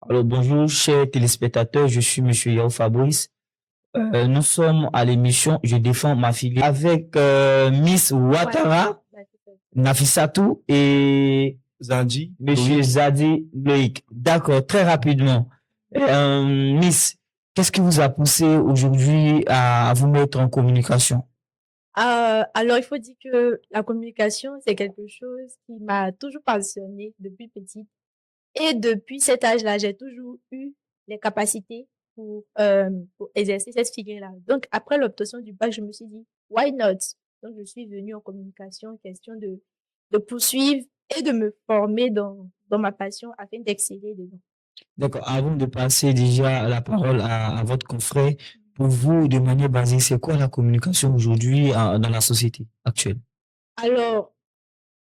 Alors bonjour chers téléspectateurs, je suis Monsieur Yao Fabrice. Nous sommes à l'émission Je défends ma filière avec Miss Ouattara, Nafissatou et Zadi, Monsieur Loïc. Zadi Loïc. D'accord, très rapidement. Miss, qu'est-ce qui vous a poussé aujourd'hui à vous mettre en communication? Alors, il faut dire que la communication, c'est quelque chose qui m'a toujours passionnée depuis petite. Et depuis cet âge-là, j'ai toujours eu les capacités pour exercer cette filière-là. Donc, après l'obtention du bac, je me suis dit, why not? Donc, je suis venue en communication, question de poursuivre et de me former dans ma passion afin d'exceller dedans. D'accord, avant de passer déjà la parole à votre confrère, pour vous, de manière basique, c'est quoi la communication aujourd'hui dans la société actuelle? Alors,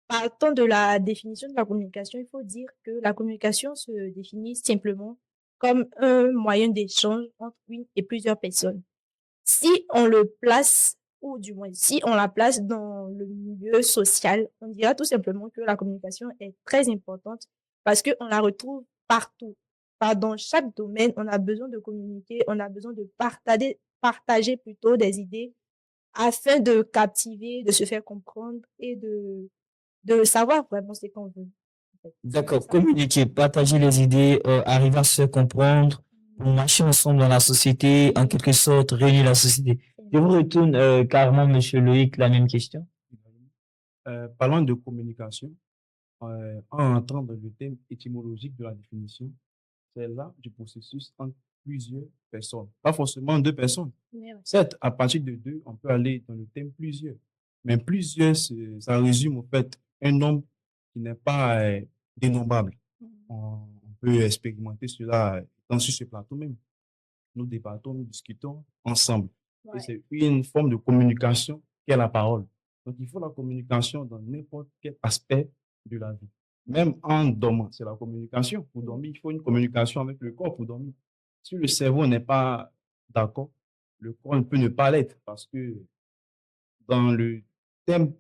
partant de la définition de la communication, il faut dire que la communication se définit simplement comme un moyen d'échange entre une et plusieurs personnes. Si on le place, ou du moins si on la place dans le milieu social, on dira tout simplement que la communication est très importante parce qu'on la retrouve partout. Dans chaque domaine, on a besoin de communiquer, on a besoin de partager plutôt des idées afin de captiver, de se faire comprendre et de savoir vraiment ce qu'on veut. En fait. D'accord, Ça. communiquer, partager les idées, arriver à se comprendre, pour marcher ensemble dans la société, en quelque sorte, réunir la société. Je vous retourne carrément, Monsieur Loïc, la même question. Parlant de communication, en entrant dans le thème étymologique de la définition, c'est là du processus entre plusieurs personnes, pas forcément deux personnes. Ouais. Certes, à partir de deux, on peut aller dans le thème plusieurs, mais plusieurs, ça résume au fait un nombre qui n'est pas dénombrable. On peut expérimenter cela dans ce plateau même. Nous débattons, nous discutons ensemble. Et c'est une forme de communication qu'est la parole. Donc, il faut la communication dans n'importe quel aspect de la vie. Même en dormant, c'est la communication. Pour dormir, il faut une communication avec le corps pour dormir. Si le cerveau n'est pas d'accord, le corps ne peut ne pas l'être parce que dans le thème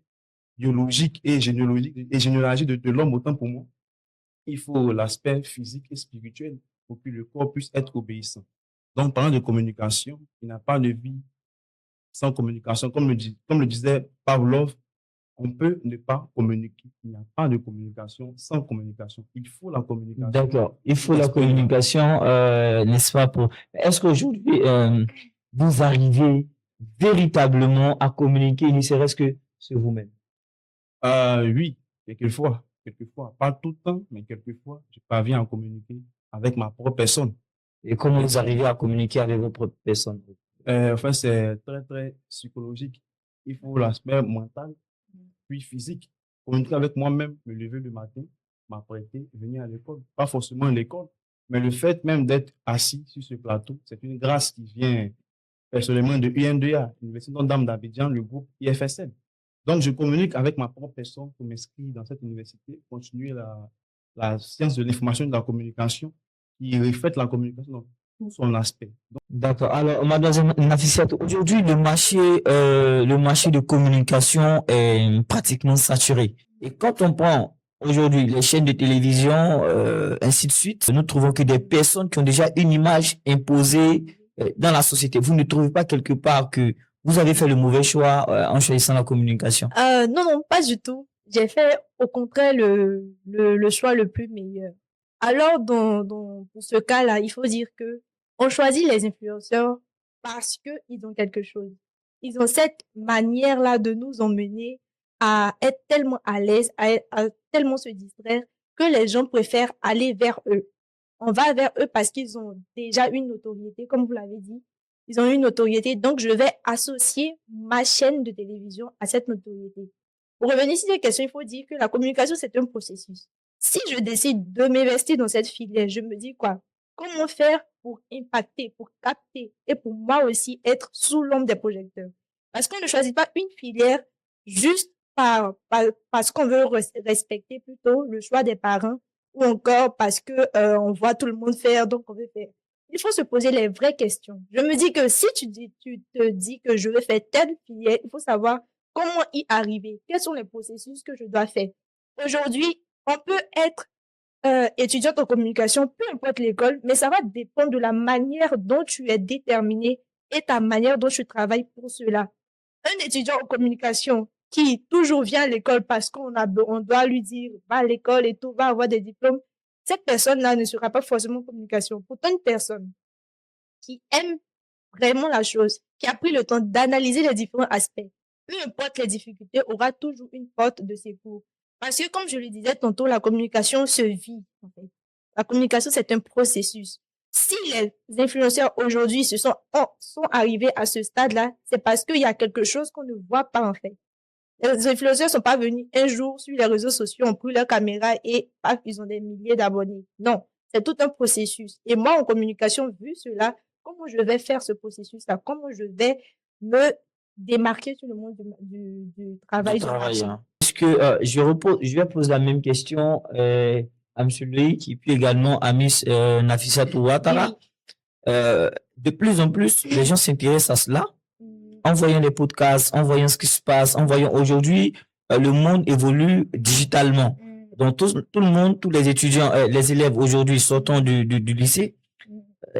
biologique et généalogique de l'homme, autant pour moi, il faut l'aspect physique et spirituel pour que le corps puisse être obéissant. Donc, parlant de communication, il n'y a pas de vie sans communication. Comme le disait Pavlov, on peut ne pas communiquer. Il n'y a pas de communication sans communication. Il faut la communication. D'accord, il faut la communication, n'est-ce pas, pour... Est-ce qu'aujourd'hui, vous arrivez véritablement à communiquer, ne serait-ce que sur vous-même? Oui, quelquefois. Pas tout le temps, mais quelquefois, je parviens à communiquer avec ma propre personne. Et comment vous arrivez à communiquer avec votre propre personne? Enfin, c'est très, très psychologique. Il faut l'aspect mental, puis physique. Communiquer avec moi-même, me lever le matin, m'apprêter, venir à l'école. Pas forcément à l'école, mais le fait même d'être assis sur ce plateau, c'est une grâce qui vient personnellement de UNDA, Université Notre-Dame d'Abidjan, le groupe IFSM. Donc, je communique avec ma propre personne pour m'inscrire dans cette université, continuer la science de l'information et de la communication qui reflète la communication dans tout son aspect. D'accord. Alors, mademoiselle Nafissatou, aujourd'hui, le marché de communication est pratiquement saturé. Et quand on prend aujourd'hui les chaînes de télévision, ainsi de suite, nous trouvons que des personnes qui ont déjà une image imposée dans la société. Vous ne trouvez pas quelque part que vous avez fait le mauvais choix en choisissant la communication? Non, non, pas du tout. J'ai fait au contraire le choix le plus meilleur. Alors, pour ce cas-là, il faut dire que on choisit les influenceurs parce qu'ils ont quelque chose. Ils ont cette manière-là de nous emmener à être tellement à l'aise, à tellement se distraire que les gens préfèrent aller vers eux. On va vers eux parce qu'ils ont déjà une notoriété, comme vous l'avez dit. Ils ont une notoriété, donc je vais associer ma chaîne de télévision à cette notoriété. Pour revenir sur cette question, il faut dire que la communication, c'est un processus. Si je décide de m'investir dans cette filière, je me dis quoi? Comment faire pour impacter, pour capter et pour moi aussi être sous l'ombre des projecteurs? Parce qu'on ne choisit pas une filière juste parce qu'on veut respecter plutôt le choix des parents ou encore parce que on voit tout le monde faire, donc on veut faire. Il faut se poser les vraies questions. Je me dis que si tu te dis que je veux faire telle filière, il faut savoir comment y arriver. Quels sont les processus que je dois faire? Aujourd'hui, on peut être étudiante en communication, peu importe l'école, mais ça va dépendre de la manière dont tu es déterminé et ta manière dont tu travailles pour cela. Un étudiant en communication qui toujours vient à l'école parce on doit lui dire va à l'école et tout, va avoir des diplômes, cette personne-là ne sera pas forcément en communication. Pourtant, une personne qui aime vraiment la chose, qui a pris le temps d'analyser les différents aspects, peu importe les difficultés, aura toujours une porte de secours. Parce que, comme je le disais tantôt, la communication se vit, en fait. La communication, c'est un processus. Si les influenceurs aujourd'hui sont arrivés à ce stade-là, c'est parce qu'il y a quelque chose qu'on ne voit pas, en fait. Les influenceurs sont pas venus un jour sur les réseaux sociaux, ont pris leur caméra et paf, ils ont des milliers d'abonnés. Non, c'est tout un processus. Et moi, en communication, vu cela, comment je vais faire ce processus-là? Comment je vais me démarquer sur le monde du travail? Du travail, hein. Est-ce que je vais poser la même question à M. Loïc et puis également à Miss Nafissatou Ouattara. De plus en plus, les gens s'intéressent à cela en voyant les podcasts, en voyant ce qui se passe, en voyant aujourd'hui, le monde évolue digitalement. Donc, tout le monde, tous les étudiants, les élèves aujourd'hui sortant du lycée,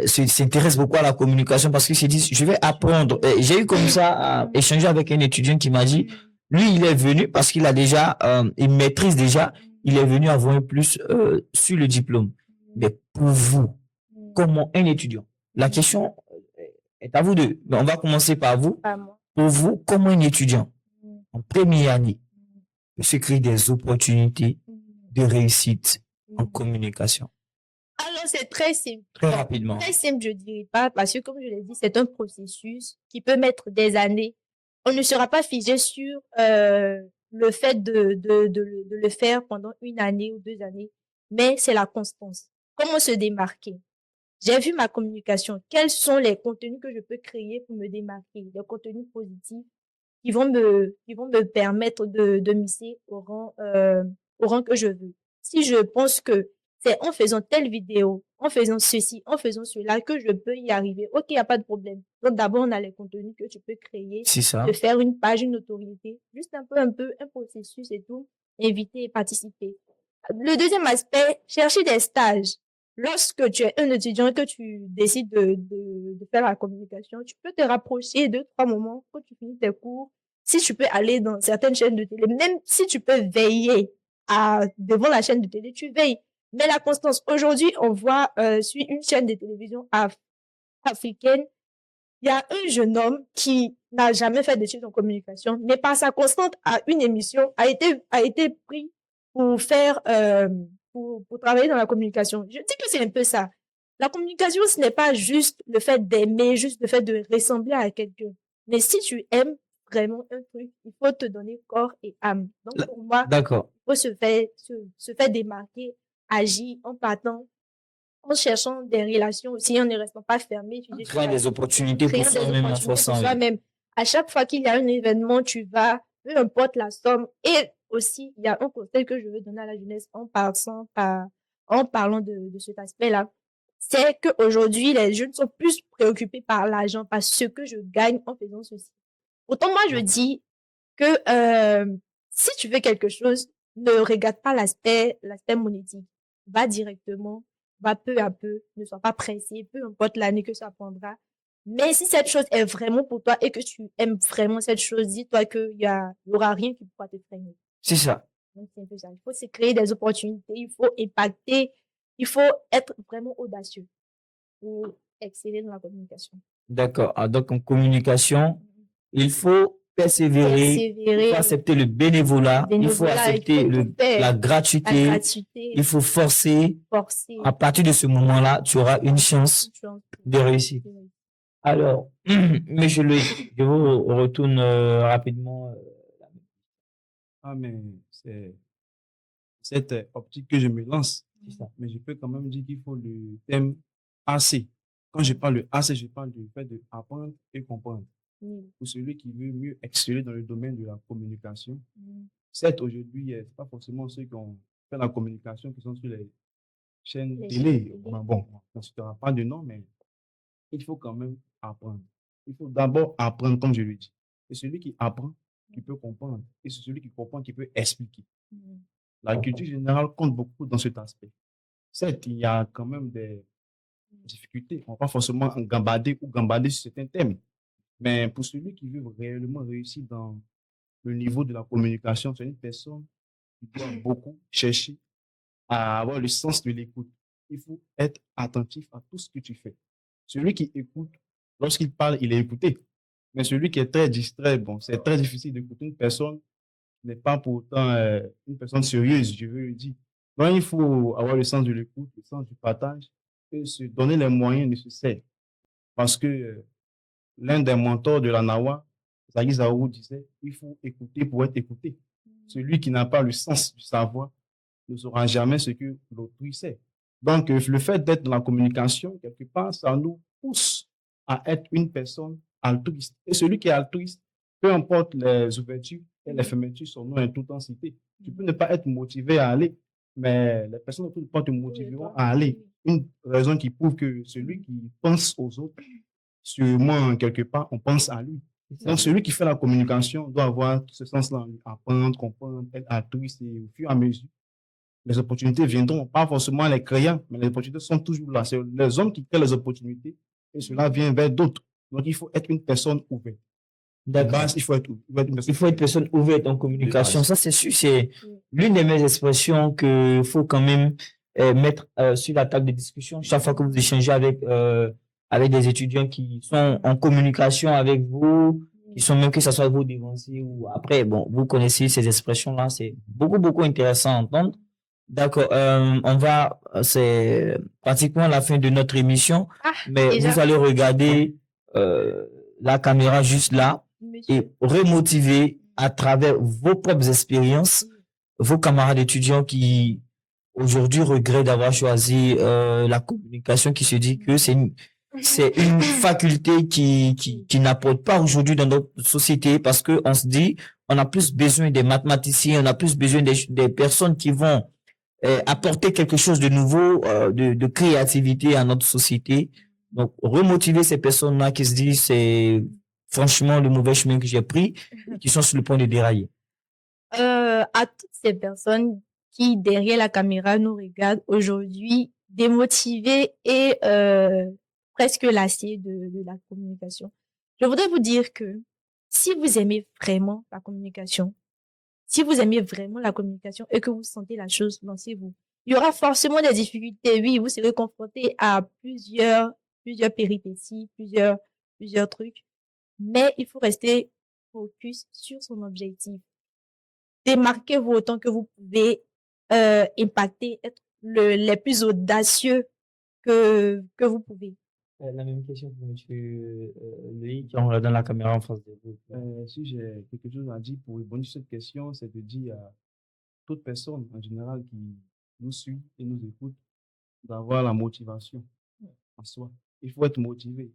s'intéressent beaucoup à la communication parce qu'ils se disent, je vais apprendre. J'ai eu comme ça à échanger avec un étudiant qui m'a dit, lui, il est venu parce qu'il a déjà, il maîtrise déjà, il est venu avoir un plus sur le diplôme. Mais pour vous, comment un étudiant, la question est à vous deux. Mais on va commencer par vous. Pour vous, comment un étudiant en première année peut se créer des opportunités de réussite en communication? Alors, c'est très simple. Très rapidement. Très simple, je dirais pas, parce que comme je l'ai dit, c'est un processus qui peut mettre des années. On ne sera pas figé sur le fait de le faire pendant une année ou 2 années, mais c'est la constance. Comment se démarquer? J'ai vu ma communication. Quels sont les contenus que je peux créer pour me démarquer? Des contenus positifs qui vont me permettre de misser au rang que je veux. Si je pense que c'est en faisant telle vidéo, en faisant ceci, en faisant cela que je peux y arriver, ok, il n'y a pas de problème. Donc d'abord, on a les contenus que tu peux créer, C'est ça. de faire une page, une notoriété, juste un peu, un processus et tout, inviter et participer. Le deuxième aspect, chercher des stages. Lorsque tu es un étudiant et que tu décides de faire la communication, tu peux te rapprocher 2, 3 moments quand tu finis tes cours. Si tu peux aller dans certaines chaînes de télé, même si tu peux veiller devant la chaîne de télé, tu veilles. Mais la constance, aujourd'hui, on voit sur une chaîne de télévision africaine, il y a un jeune homme qui n'a jamais fait d'études en communication, mais par sa constante à une émission, a été pris pour faire, pour travailler dans la communication. Je dis que c'est un peu ça. La communication, ce n'est pas juste le fait d'aimer, juste le fait de ressembler à quelqu'un. Mais si tu aimes vraiment un truc, il faut te donner corps et âme. Donc, pour moi, D'accord. il faut se faire démarquer, agir en cherchant des relations aussi, en ne restant pas fermé. Créer des opportunités pour soi-même, à soi-même. À chaque fois qu'il y a un événement, tu vas, peu importe la somme. Et aussi, il y a un conseil que je veux donner à la jeunesse en parlant de cet aspect-là. C'est qu'aujourd'hui, les jeunes sont plus préoccupés par l'argent, par ce que je gagne en faisant ceci. Autant moi, je dis que si tu veux quelque chose, ne regarde pas l'aspect monétique. Va directement, va peu à peu, ne sois pas pressé, peu importe l'année que ça prendra. Mais si cette chose est vraiment pour toi et que tu aimes vraiment cette chose, dis-toi qu'il y aura rien qui pourra te freiner. C'est ça. Donc, c'est un peu ça. Il faut se créer des opportunités, il faut impacter, il faut être vraiment audacieux pour exceller dans la communication. D'accord. Donc, en communication, il faut persévérer, il faut accepter le bénévolat, il faut accepter la gratuité, il faut forcer. À partir de ce moment-là, tu auras une chance de réussir. Alors, monsieur Loïc, je vous retourne rapidement. Mais c'est cette optique que je me lance. Mais je peux quand même dire qu'il faut le thème AC. Quand je parle de AC, je parle du fait d'apprendre et comprendre. Pour celui qui veut mieux exceller dans le domaine de la communication. Certes, aujourd'hui, ce n'est pas forcément ceux qui ont fait la communication qui sont sur les chaînes télé. Bon, on ne citera pas de nom, mais il faut quand même apprendre. Il faut d'abord apprendre, comme je le dis. C'est celui qui apprend qui peut comprendre et c'est celui qui comprend qui peut expliquer. La culture générale compte beaucoup dans cet aspect. certes, il y a quand même des difficultés. On va pas forcément gambader sur certains thèmes. Mais pour celui qui veut réellement réussir dans le niveau de la communication, c'est une personne qui doit beaucoup chercher à avoir le sens de l'écoute. Il faut être attentif à tout ce que tu fais. Celui qui écoute, lorsqu'il parle, il est écouté. Mais celui qui est très distrait, bon, c'est très difficile d'écouter une personne qui n'est pas pour autant une personne sérieuse, je veux le dire. Donc, il faut avoir le sens de l'écoute, le sens du partage et se donner les moyens nécessaires. Parce que l'un des mentors de la Nawa, Zaghi Zaourou, disait, il faut écouter pour être écouté. Celui qui n'a pas le sens du savoir ne saura jamais ce que l'autrui sait. Donc, le fait d'être dans la communication, quelque part, ça nous pousse à être une personne altruiste. Et celui qui est altruiste, peu importe les ouvertures et les fermetures sont nous en toute intensité. Tu peux ne pas être motivé à aller, mais les personnes autour de toi te motiveront à aller. Une raison qui prouve que celui qui pense aux autres, sûrement, quelque part, on pense à lui. Donc, celui qui fait la communication doit avoir ce sens-là, apprendre, comprendre, être altruiste et au fur et à mesure, les opportunités viendront, pas forcément les créants, mais les opportunités sont toujours là. C'est les hommes qui créent les opportunités et cela vient vers d'autres. Donc, il faut être une personne ouverte. D'accord. Il faut être une personne. Il faut être personne ouverte en communication. Ça, c'est sûr, c'est l'une des mes expressions qu'il faut quand même mettre sur la table de discussion chaque fois que vous échangez avec des étudiants qui sont en communication avec vous, qui sont même que ce soit vos devanciers ou après, bon, vous connaissez ces expressions-là, c'est beaucoup intéressant à entendre. D'accord, c'est pratiquement la fin de notre émission, mais déjà? vous allez regarder la caméra juste là et remotiver à travers vos propres expériences vos camarades étudiants qui aujourd'hui regrettent d'avoir choisi la communication, qui se dit que c'est une faculté qui n'apporte pas aujourd'hui dans notre société, parce que on se dit on a plus besoin des mathématiciens, on a plus besoin des personnes qui vont apporter quelque chose de nouveau, de créativité à notre société. Donc, remotiver ces personnes-là qui se disent c'est franchement le mauvais chemin que j'ai pris, qui sont sur le point de dérailler. À toutes ces personnes qui, derrière la caméra, nous regardent aujourd'hui, démotivées et presque lassées de la communication, je voudrais vous dire que si vous aimez vraiment la communication, et que vous sentez la chose, lancez-vous. Il y aura forcément des difficultés. Oui, vous serez confronté à plusieurs péripéties, plusieurs trucs. Mais il faut rester focus sur son objectif. Démarquez-vous autant que vous pouvez, impacter, être les plus audacieux que vous pouvez. La même question pour monsieur Loïc, qui est dans la caméra en face de vous. Si j'ai quelque chose à dire pour répondre à cette question, c'est de dire à toute personne en général qui nous suit et nous écoute d'avoir la motivation en soi. Il faut être motivé.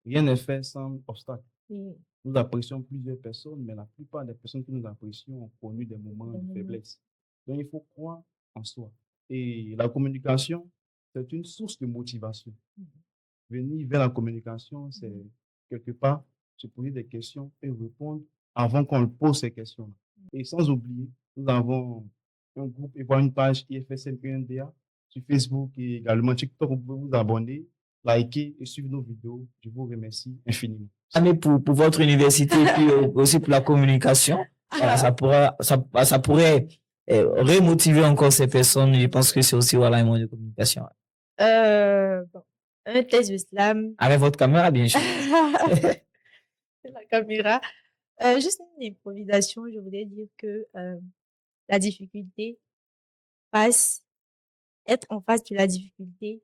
Rien n'est fait sans obstacle. Nous apprécions plusieurs personnes, mais la plupart des personnes que nous apprécions ont connu des moments de faiblesse. Donc, il faut croire en soi. Et la communication, c'est une source de motivation. Venir vers la communication, c'est quelque part se poser des questions et répondre avant qu'on pose ces questions-là. Et sans oublier, nous avons un groupe et une page IFSM UNDA sur Facebook et également TikTok. Vous pouvez vous abonner, liker et suivre nos vidéos. Je vous remercie infiniment. Mais pour votre université et puis aussi pour la communication, ça pourrait remotiver encore ces personnes. Je pense que c'est aussi un moyen de communication. Bon, un test de slam. Avec votre caméra, bien sûr. La caméra. Juste une improvisation, je voudrais dire que la difficulté être en face de la difficulté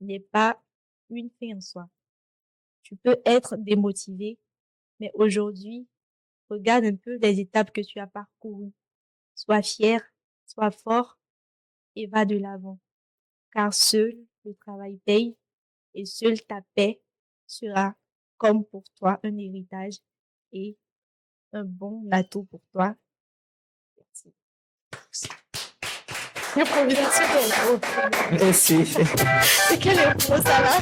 n'est pas une fin en soi. Tu peux être démotivé, mais aujourd'hui, regarde un peu les étapes que tu as parcourues. Sois fier, sois fort et va de l'avant. Car seul le travail paye et seule ta paix sera comme pour toi un héritage et un bon atout pour toi. Merci. Improvisation de Merci. C'est quelle impro ça là?